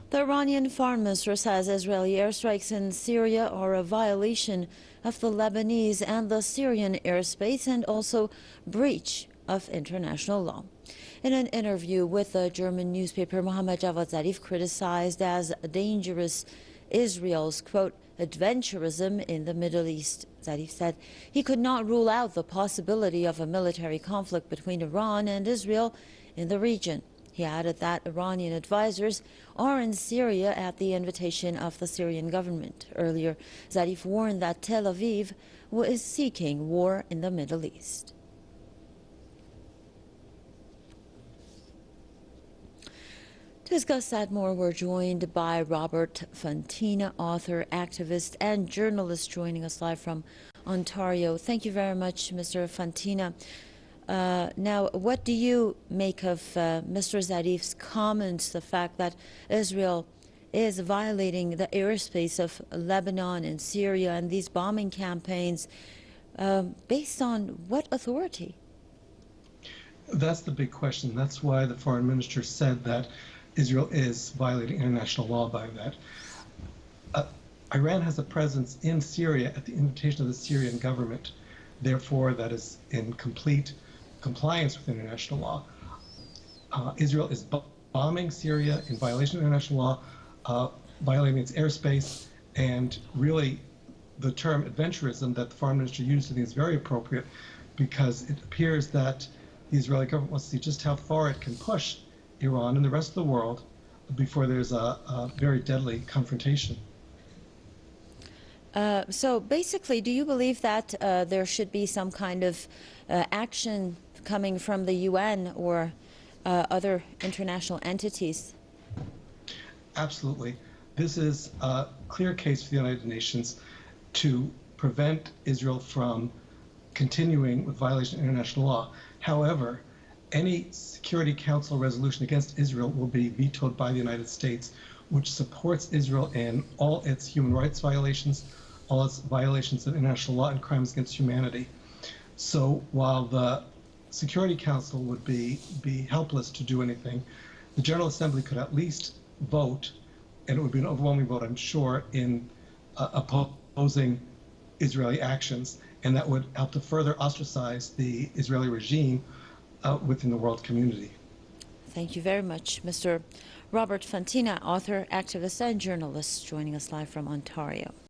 The Iranian foreign minister says Israeli airstrikes in Syria are a violation of the Lebanese and the Syrian airspace and also breach of international law. In an interview with the German newspaper, Mohammad Javad Zarif criticized as dangerous Israel's, quote, adventurism in the Middle East. Zarif said he could not rule out the possibility of a military conflict between Iran and Israel in the region. He added that Iranian advisors are in Syria at the invitation of the Syrian government. Earlier, Zarif warned that Tel Aviv is seeking war in the Middle East. To discuss that more, we're joined by Robert Fantina, author, activist, and journalist, joining us live from Ontario. Thank you very much, Mr. Fantina. Now, what do you make of Mr. Zarif's comments, the fact that Israel is violating the airspace of Lebanon and Syria and these bombing campaigns, based on what authority? That's the big question. That's why the foreign minister said that Israel is violating international law by that. Iran has a presence in Syria at the invitation of the Syrian government. Therefore, that is in complete compliance with international law. Israel is bombing Syria in violation of international law, violating its airspace, and really the term adventurism that the foreign minister used, I think, is very appropriate, because it appears that the Israeli government wants to see just how far it can push Iran and the rest of the world before there's a very deadly confrontation. So basically, do you believe that there should be some kind of action coming from the UN or other international entities? Absolutely. This is a clear case for the United Nations to prevent Israel from continuing with violation of international law. However, any Security Council resolution against Israel will be vetoed by the United States, which supports Israel in all its human rights violations, all its violations of international law and crimes against humanity. So while the Security Council would be helpless to do anything, the General Assembly could at least vote, and it would be an overwhelming vote, I'm sure, in opposing Israeli actions, and that would help to further ostracize the Israeli regime within the world community. Thank you very much, Mr. Robert Fantina, author, activist, and journalist, joining us live from Ontario.